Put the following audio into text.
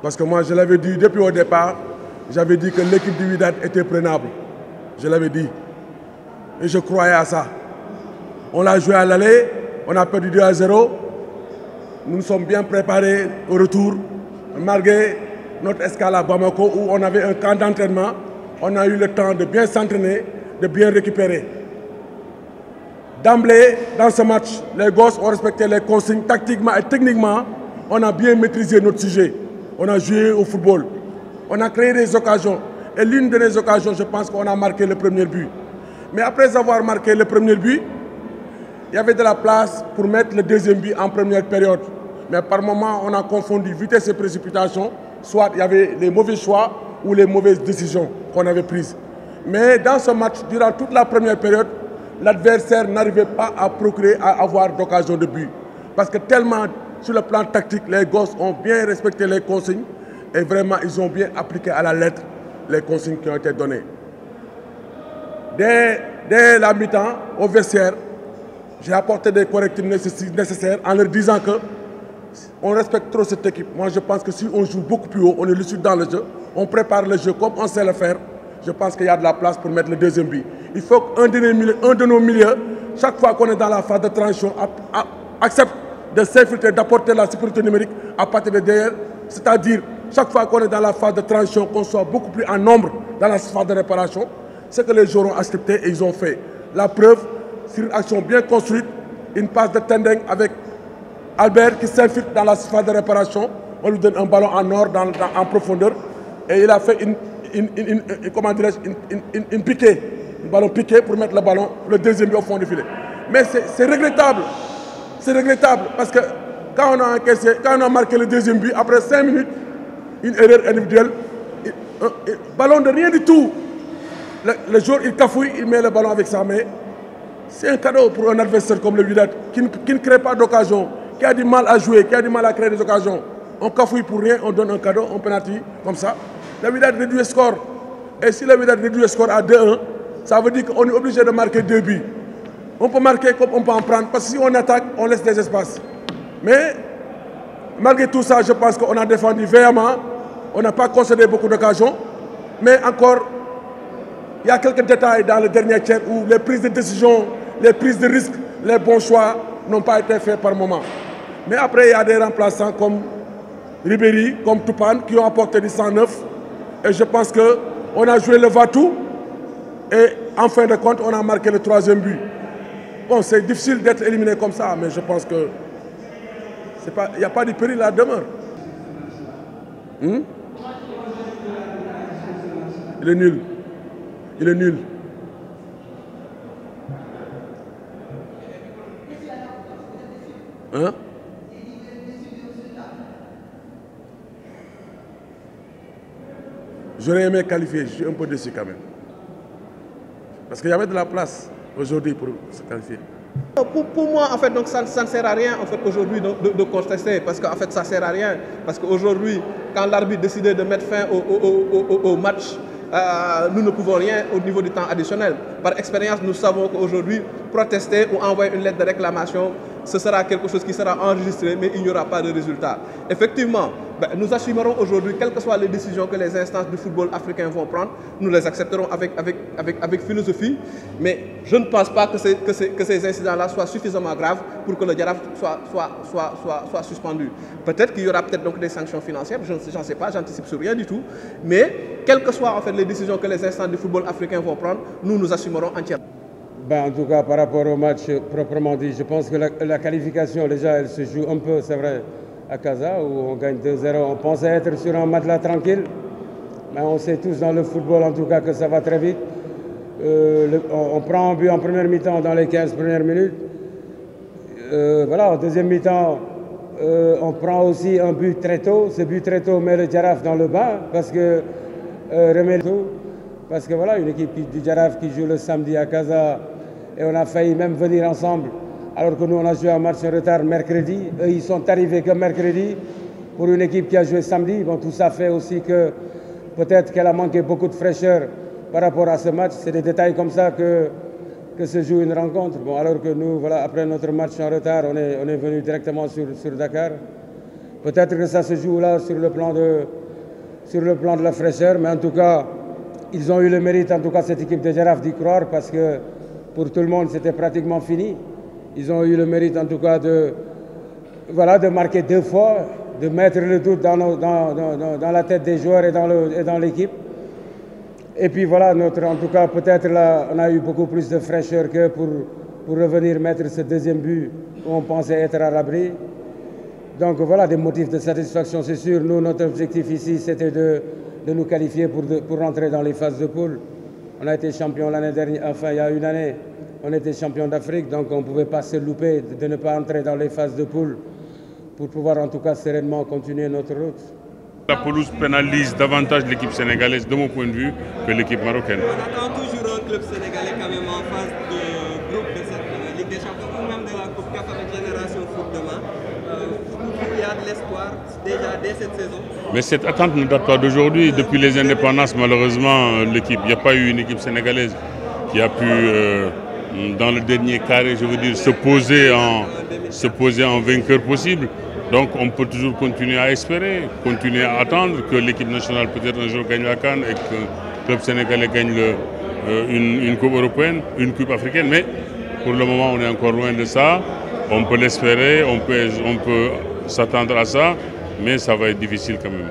Parce que moi, je l'avais dit depuis au départ, j'avais dit que l'équipe du Wydad était prenable. Je l'avais dit. Et je croyais à ça. On l'a joué à l'aller, on a perdu 2-0. Nous nous sommes bien préparés au retour. Malgré notre escale à Bamako où on avait un camp d'entraînement, on a eu le temps de bien s'entraîner, de bien récupérer. D'emblée, dans ce match, les gosses ont respecté les consignes tactiquement et techniquement. On a bien maîtrisé notre sujet. On a joué au football. On a créé des occasions. Et l'une de ces occasions, je pense qu'on a marqué le premier but. Mais après avoir marqué le premier but, il y avait de la place pour mettre le deuxième but en première période. Mais par moment, on a confondu vitesse et précipitation. Soit il y avait les mauvais choix ou les mauvaises décisions qu'on avait prises. Mais dans ce match, durant toute la première période, l'adversaire n'arrivait pas à procurer, à avoir d'occasion de but. Parce que tellement, sur le plan tactique, les gosses ont bien respecté les consignes et vraiment, ils ont bien appliqué à la lettre les consignes qui ont été données. Dès la mi-temps, au vestiaire, j'ai apporté des correctifs nécessaires en leur disant que on respecte trop cette équipe. Moi, je pense que si on joue beaucoup plus haut, on est lucide dans le jeu, on prépare le jeu comme on sait le faire, je pense qu'il y a de la place pour mettre le deuxième but. Il faut qu'un de nos milieux, chaque fois qu'on est dans la phase de transition, accepte de s'infiltrer, d'apporter la sécurité numérique à partir de derrière. C'est-à-dire, chaque fois qu'on est dans la phase de transition, qu'on soit beaucoup plus en nombre dans la phase de réparation, c'est que les joueurs ont accepté et ils ont fait. La preuve, sur une action bien construite, une passe de tending avec Albert qui s'infiltre dans la phase de réparation. On lui donne un ballon en or en profondeur et il a fait une piquée, un ballon piqué pour mettre le deuxième but au fond du filet. Mais c'est regrettable. C'est regrettable parce que quand on a marqué le deuxième but, après 5 minutes, une erreur individuelle, ballon de rien du tout. Le joueur, il cafouille, il met le ballon avec sa main. C'est un cadeau pour un adversaire comme le Wydad qui ne crée pas d'occasion, qui a du mal à jouer, qui a du mal à créer des occasions. On cafouille pour rien, on donne un cadeau, on penalty, comme ça. Le Wydad réduit le score. Et si le Wydad réduit le score à 2-1, ça veut dire qu'on est obligé de marquer 2 buts. On peut marquer comme on peut en prendre, parce que si on attaque, on laisse des espaces. Mais malgré tout ça, je pense qu'on a défendu véhément, on n'a pas concédé beaucoup d'occasions. Mais encore, il y a quelques détails dans le dernier tiers où les prises de décision, les prises de risque, les bons choix n'ont pas été faits par moment. Mais après, il y a des remplaçants comme Ribéry, comme Toupane, qui ont apporté du 109. Et je pense qu'on a joué le va-tout. Et en fin de compte, on a marqué le 3e but. Bon, c'est difficile d'être éliminé comme ça, mais je pense que il n'y a pas de péril à la demeure. Il est nul. Il est nul. Hein? J'aurais aimé qualifier, je suis un peu déçu quand même. Parce qu'il y avait de la place aujourd'hui pour se qualifier. Pour moi, en fait, donc, ça ne sert à rien en fait, aujourd'hui de contester, parce qu'en fait, ça ne sert à rien. Parce qu'aujourd'hui, quand l'arbitre décidait de mettre fin au match, nous ne pouvons rien au niveau du temps additionnel. Par expérience, nous savons qu'aujourd'hui, protester ou envoyer une lettre de réclamation, ce sera quelque chose qui sera enregistré, mais il n'y aura pas de résultat. Effectivement, nous assumerons aujourd'hui, quelles que soient les décisions que les instances du football africain vont prendre, nous les accepterons avec philosophie, mais je ne pense pas que ces incidents-là soient suffisamment graves pour que le Jaraaf soit suspendu. Peut-être qu'il y aura peut-être donc des sanctions financières, je n'en sais pas, j'anticipe sur rien du tout, mais quelles que soient en fait les décisions que les instances du football africain vont prendre, nous assumerons entièrement. En tout cas, par rapport au match proprement dit, je pense que la qualification, déjà, elle se joue un peu, c'est vrai, à Casa, où on gagne 2-0. On pensait être sur un matelas tranquille, mais on sait tous dans le football, en tout cas, que ça va très vite. On prend un but en première mi-temps dans les 15 premières minutes. Voilà, en deuxième mi-temps, on prend aussi un but très tôt. Ce but très tôt met le Jaraaf dans le bas, parce que parce que voilà, une équipe du Jaraaf qui joue le samedi à Casa, et on a failli même venir ensemble, alors que nous on a joué un match en retard mercredi. Eux ils sont arrivés que mercredi pour une équipe qui a joué samedi. Bon, tout ça fait aussi que peut-être qu'elle a manqué beaucoup de fraîcheur par rapport à ce match. C'est des détails comme ça que se joue une rencontre. Bon, alors que nous, voilà, après notre match en retard, on est venu directement sur Dakar. Peut-être que ça se joue là sur le plan de la fraîcheur, mais en tout cas, ils ont eu le mérite, en tout cas cette équipe de Jaraaf, d'y croire parce que pour tout le monde, c'était pratiquement fini. Ils ont eu le mérite, en tout cas, de marquer 2 fois, de mettre le doute dans la tête des joueurs et dans l'équipe. Et puis voilà, en tout cas, peut-être là, on a eu beaucoup plus de fraîcheur que pour revenir mettre ce deuxième but où on pensait être à l'abri. Donc voilà, des motifs de satisfaction, c'est sûr. Nous, notre objectif ici, c'était de nous qualifier pour rentrer dans les phases de poule. On a été champion l'année dernière, enfin il y a une année, on était champion d'Afrique, donc on ne pouvait pas se louper de ne pas entrer dans les phases de poule pour pouvoir en tout cas sereinement continuer notre route. La pelouse pénalise davantage l'équipe sénégalaise, de mon point de vue, que l'équipe marocaine. On attend toujours un club sénégalais quand même en phase de groupe de cette Ligue des Champions ou même de la Coupe CAF avec Génération Foot demain. Il y a de l'espoir déjà dès cette saison. Mais cette attente ne date pas d'aujourd'hui. Depuis les indépendances, malheureusement, il n'y a pas eu une équipe sénégalaise qui a pu, dans le dernier carré, je veux dire, se poser en vainqueur possible. Donc on peut toujours continuer à espérer, continuer à attendre que l'équipe nationale peut-être un jour gagne la CAN et que le club sénégalais gagne une coupe européenne, une coupe africaine. Mais pour le moment, on est encore loin de ça. On peut l'espérer, on peut s'attendre à ça, mais ça va être difficile quand même.